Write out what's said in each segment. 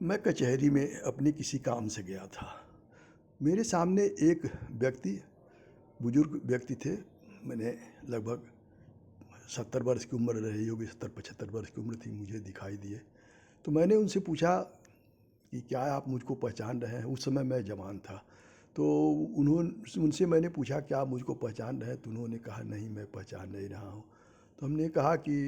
मैं कचहरी में अपने किसी काम से गया था। मेरे सामने एक व्यक्ति, बुजुर्ग व्यक्ति थे। मैंने लगभग 70 वर्ष की उम्र रही होगी, 70-75 वर्ष की उम्र थी, मुझे दिखाई दिए। तो मैंने उनसे पूछा कि क्या आप मुझको पहचान रहे हैं? उस समय मैं जवान था। तो उनसे मैंने पूछा, क्या आप मुझको पहचान रहे हैं? तो उन्होंने कहा, नहीं, मैं पहचान नहीं रहा हूँ। तो हमने कहा कि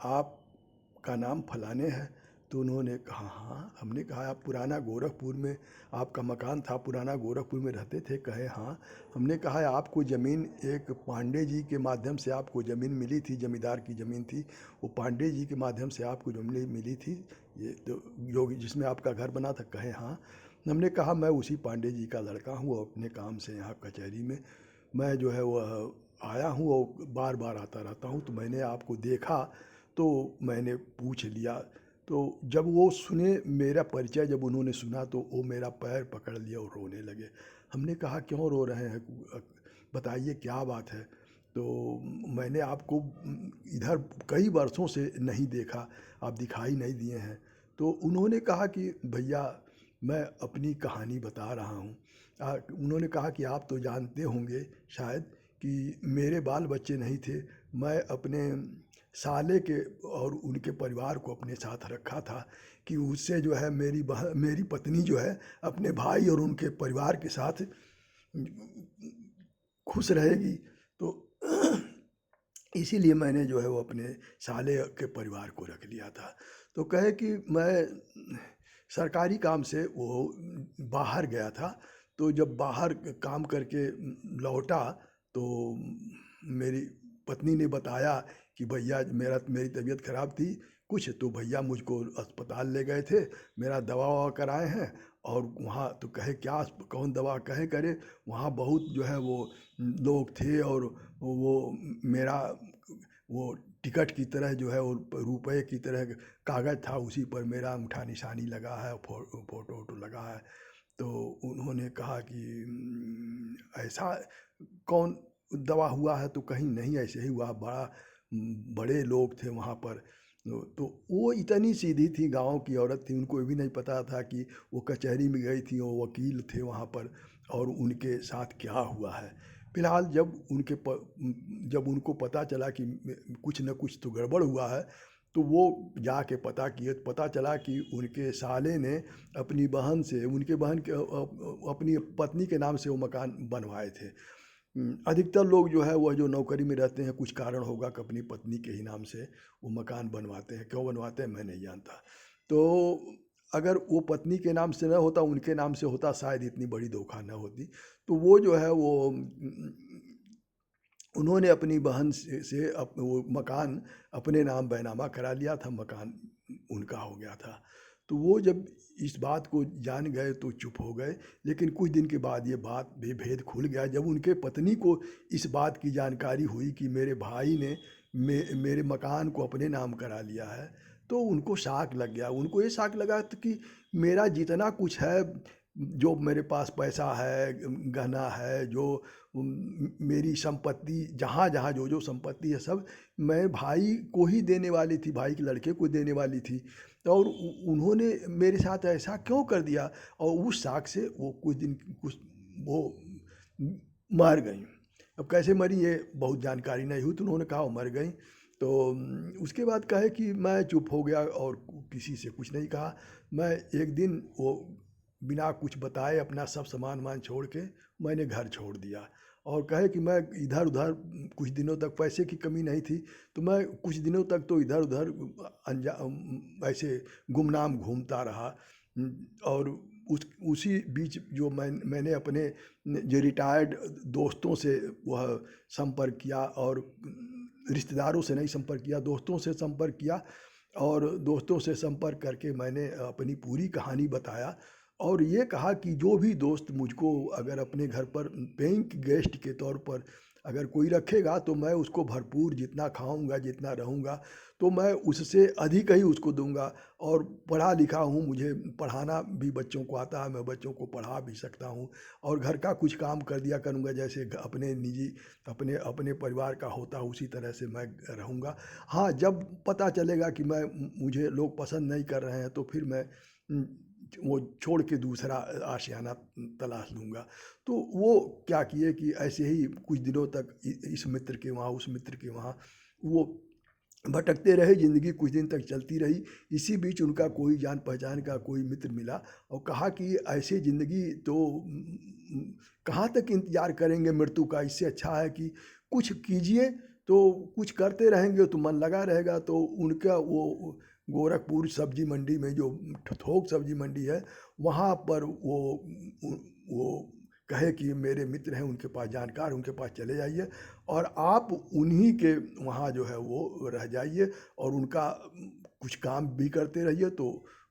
आपका नाम फलाने है? तो उन्होंने कहा, हाँ। हमने कहा, आप पुराना गोरखपुर में आपका मकान था, पुराना गोरखपुर में रहते थे? कहे, हाँ। हमने कहा, आपको ज़मीन एक पांडे जी के माध्यम से आपको ज़मीन मिली थी, ज़मींदार की ज़मीन थी, वो पांडे जी के माध्यम से आपको ज़मीन मिली थी, ये तो जो जिसमें आपका घर बना था? कहे, हाँ। हमने कहा, मैं उसी पांडे जी का लड़का हूँ और अपने काम से यहाँ कचहरी में मैं जो है वह आया हूँ और बार बार आता रहता हूँ। तो मैंने आपको देखा तो मैंने पूछ लिया। तो जब वो सुने मेरा परिचय, जब उन्होंने सुना तो वो मेरा पैर पकड़ लिया और रोने लगे। हमने कहा, क्यों रो रहे हैं? बताइए क्या बात है? तो मैंने आपको इधर कई वर्षों से नहीं देखा, आप दिखाई नहीं दिए हैं। तो उन्होंने कहा कि भैया, मैं अपनी कहानी बता रहा हूँ। उन्होंने कहा कि आप तो जानते होंगे शायद कि मेरे बाल बच्चे नहीं थे। मैं अपने साले के और उनके परिवार को अपने साथ रखा था कि उससे जो है मेरी पत्नी जो है अपने भाई और उनके परिवार के साथ खुश रहेगी। तो इसीलिए मैंने जो है वो अपने साले के परिवार को रख लिया था। तो कहे कि मैं सरकारी काम से वो बाहर गया था। तो जब बाहर काम करके लौटा तो मेरी पत्नी ने बताया कि भैया, मेरी तबीयत खराब थी कुछ, तो भैया मुझको अस्पताल ले गए थे, मेरा दवा ववा कराए हैं। और वहाँ तो कहे, क्या कौन दवा? कहे करे, वहाँ बहुत जो है वो लोग थे और वो मेरा वो टिकट की तरह जो है वो रुपए की तरह कागज़ था, उसी पर मेरा अंगूठा निशानी लगा है, फोटो वोटो लगा है। तो उन्होंने कहा कि ऐसा कौन दवा हुआ है? तो कहीं नहीं, ऐसे ही हुआ, बड़े लोग थे वहाँ पर। तो वो इतनी सीधी थी, गाँव की औरत थी, उनको ये भी नहीं पता था कि वो कचहरी में गई थी, वो वकील थे वहाँ पर और उनके साथ क्या हुआ है। फिलहाल जब उनको पता चला कि कुछ न कुछ तो गड़बड़ हुआ है, तो वो जाके पता किए, तो पता चला कि उनके साले ने अपनी बहन से, उनके बहन के अपनी पत्नी के नाम से वो मकान बनवाए थे। अधिकतर लोग जो है वह जो नौकरी में रहते हैं, कुछ कारण होगा कि अपनी पत्नी के ही नाम से वो मकान बनवाते हैं। क्यों बनवाते हैं मैं नहीं जानता। तो अगर वो पत्नी के नाम से न होता, उनके नाम से होता, शायद इतनी बड़ी धोखा न होती। तो वो जो है वो उन्होंने अपनी बहन से वो मकान अपने नाम बैनामा करा लिया था, मकान उनका हो गया था। तो वो जब इस बात को जान गए तो चुप हो गए। लेकिन कुछ दिन के बाद ये बात भेद खुल गया। जब उनके पत्नी को इस बात की जानकारी हुई कि मेरे भाई ने मेरे मकान को अपने नाम करा लिया है, तो उनको शॉक लग गया। उनको ये शॉक लगा कि मेरा जितना कुछ है, जो मेरे पास पैसा है, गहना है, जो मेरी संपत्ति, जहाँ-जहाँ जो-जो संपत्ति है, सब मैं भाई को ही देने वाली थी, भाई के लड़के को देने वाली थी। और उन्होंने मेरे साथ ऐसा क्यों कर दिया? और उस शॉक से वो कुछ वो मर गईं। अब कैसे मरी ये बहुत जानकारी नहीं हुई, तो उन्होंने कहा वो मर गईं। तो उसके बाद कहे कि मैं चुप हो गया और किसी से कुछ नहीं कहा। मैं एक दिन वो बिना कुछ बताए अपना सब सामान-वामान छोड़ के मैंने घर छोड़ दिया। और कहे कि मैं इधर-उधर कुछ दिनों तक, पैसे की कमी नहीं थी, तो मैं कुछ दिनों तक तो इधर-उधर ऐसे गुमनाम घूमता रहा। और उसी बीच जो मैंने अपने जो रिटायर्ड दोस्तों से वह संपर्क किया, और रिश्तेदारों से नहीं संपर्क किया, दोस्तों से संपर्क किया। और दोस्तों से संपर्क करके मैंने अपनी पूरी कहानी बताया और ये कहा कि जो भी दोस्त मुझको अगर अपने घर पर पेइंग गेस्ट के तौर पर अगर कोई रखेगा, तो मैं उसको भरपूर जितना खाऊँगा, जितना रहूँगा, तो मैं उससे अधिक ही उसको दूँगा। और पढ़ा लिखा हूँ, मुझे पढ़ाना भी बच्चों को आता है, मैं बच्चों को पढ़ा भी सकता हूँ। और घर का कुछ काम कर दिया करूँगा, जैसे अपने निजी अपने अपने परिवार का होता है, उसी तरह से मैं रहूँगा। हाँ, जब पता चलेगा कि मुझे लोग पसंद नहीं कर रहे हैं, तो फिर मैं वो छोड़ के दूसरा आशियाना तलाश लूँगा। तो वो क्या किए कि ऐसे ही कुछ दिनों तक इस मित्र के वहाँ, उस मित्र के वहाँ वो भटकते रहे। ज़िंदगी कुछ दिन तक चलती रही। इसी बीच उनका कोई जान पहचान का कोई मित्र मिला और कहा कि ऐसी ज़िंदगी तो कहाँ तक इंतज़ार करेंगे मृत्यु का, इससे अच्छा है कि कुछ कीजिए। तो कुछ करते रहेंगे तो मन लगा रहेगा। तो उनका वो गोरखपुर सब्जी मंडी में जो थोक सब्जी मंडी है, वहाँ पर वो कहे कि मेरे मित्र हैं, उनके पास जानकार, उनके पास चले जाइए और आप उन्हीं के वहाँ जो है वो रह जाइए और उनका कुछ काम भी करते रहिए। तो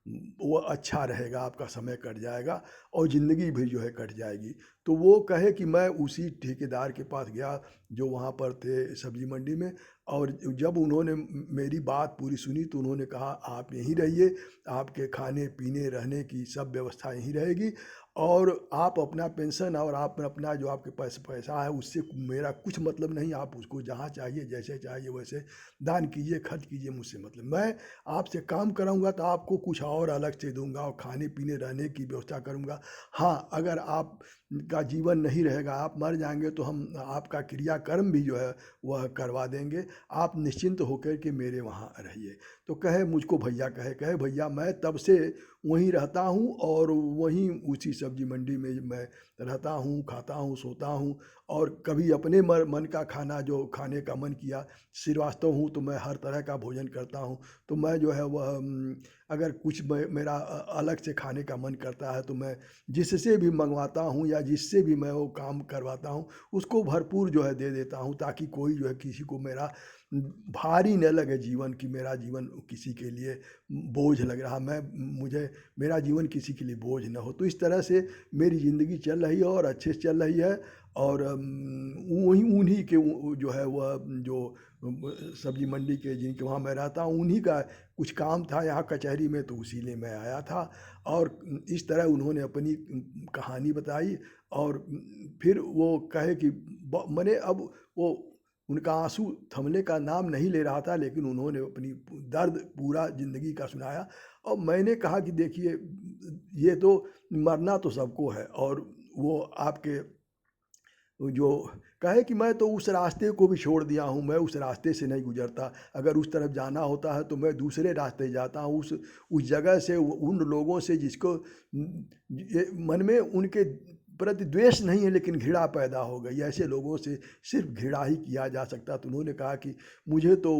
वो अच्छा रहेगा, आपका समय कट जाएगा और ज़िंदगी भी जो है कट जाएगी। तो वो कहे कि मैं उसी ठेकेदार के पास गया जो वहाँ पर थे सब्जी मंडी में, और जब उन्होंने मेरी बात पूरी सुनी तो उन्होंने कहा आप यहीं रहिए, आपके खाने पीने रहने की सब व्यवस्था यहीं रहेगी और आप अपना पेंशन और आप अपना जो आपके पास पैसा है उससे मेरा कुछ मतलब नहीं। आप उसको जहाँ चाहिए जैसे चाहिए वैसे दान कीजिए, खर्च कीजिए, मुझसे मतलब। मैं आपसे काम कराऊंगा तो आपको कुछ और अलग से दूंगा और खाने पीने रहने की व्यवस्था करूंगा। हाँ, अगर आप का जीवन नहीं रहेगा, आप मर जाएंगे तो हम आपका क्रियाकर्म भी जो है वह करवा देंगे। आप निश्चिंत होकर के मेरे वहाँ रहिए। तो कहे मुझको भैया, कहे भैया मैं तब से वहीं रहता हूँ और वहीं उसी सब्जी मंडी में मैं रहता हूँ, खाता हूँ, सोता हूँ और कभी अपने मन का खाना जो खाने का मन किया, श्रीवास्तव हूँ तो मैं हर तरह का भोजन करता हूँ। तो मैं जो है वह अगर कुछ मेरा अलग से खाने का मन करता है तो मैं जिससे भी मंगवाता हूँ या जिससे भी मैं वो काम करवाता हूँ उसको भरपूर जो है दे देता हूँ, ताकि कोई जो है किसी को मेरा भारी न लगे जीवन, कि मेरा जीवन किसी के लिए बोझ लग रहा, मैं मुझे मेरा जीवन किसी के लिए बोझ न हो। तो इस तरह से मेरी ज़िंदगी चल रही है और अच्छे से चल रही है। और उन्हीं के जो है वह जो सब्जी मंडी के जिनके वहाँ मैं रहता हूँ उन्हीं का कुछ काम था यहाँ कचहरी में, तो उसी लिए मैं आया था। और इस तरह उन्होंने अपनी कहानी बताई और फिर वो कहे कि मैंने अब वो उनका आंसू थमने का नाम नहीं ले रहा था, लेकिन उन्होंने अपनी दर्द पूरा ज़िंदगी का सुनाया। और मैंने कहा कि देखिए ये तो मरना तो सबको है और वो आपके जो कहे कि मैं तो उस रास्ते को भी छोड़ दिया हूँ, मैं उस रास्ते से नहीं गुजरता। अगर उस तरफ जाना होता है तो मैं दूसरे रास्ते जाता हूँ, उस जगह से, उन लोगों से जिसको ये मन में उनके प्रति द्वेष नहीं है लेकिन घृणा पैदा हो गई, ऐसे लोगों से सिर्फ घृणा ही किया जा सकता। तो उन्होंने कहा कि मुझे तो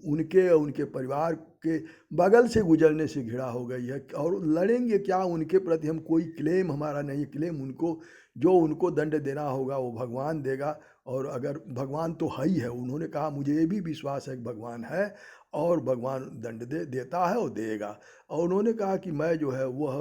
उनके और उनके परिवार के बगल से गुजरने से घृणा हो गई है और लड़ेंगे क्या उनके प्रति हम, कोई क्लेम हमारा नहीं है। क्लेम उनको, जो उनको दंड देना होगा वो भगवान देगा और अगर भगवान तो है ही है। उन्होंने कहा मुझे ये भी विश्वास है कि भगवान है और भगवान दंड देता है और देगा। और उन्होंने कहा कि मैं जो है वह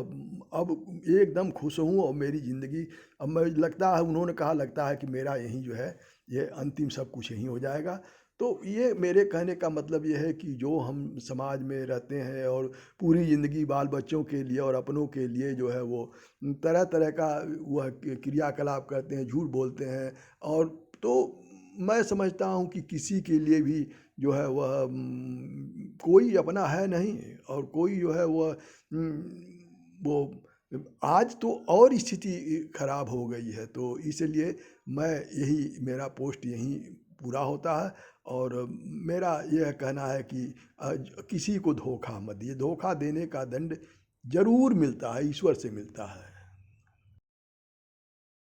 अब एकदम खुश हूँ और मेरी ज़िंदगी अब मैं लगता है, उन्होंने कहा लगता है कि मेरा यहीं जो है ये अंतिम सब कुछ यहीं हो जाएगा। तो ये मेरे कहने का मतलब ये है कि जो हम समाज में रहते हैं और पूरी ज़िंदगी बाल बच्चों के लिए और अपनों के लिए जो है वो तरह तरह का वह क्रियाकलाप करते हैं, झूठ बोलते हैं। और तो मैं समझता हूँ कि किसी के लिए भी जो है वह कोई अपना है नहीं और कोई जो है वह वो आज तो और स्थिति खराब हो गई है। तो इसलिए मैं यही, मेरा पोस्ट यहीं पूरा होता है और मेरा यह कहना है कि किसी को धोखा मत दिए। धोखा देने का दंड ज़रूर मिलता है, ईश्वर से मिलता है।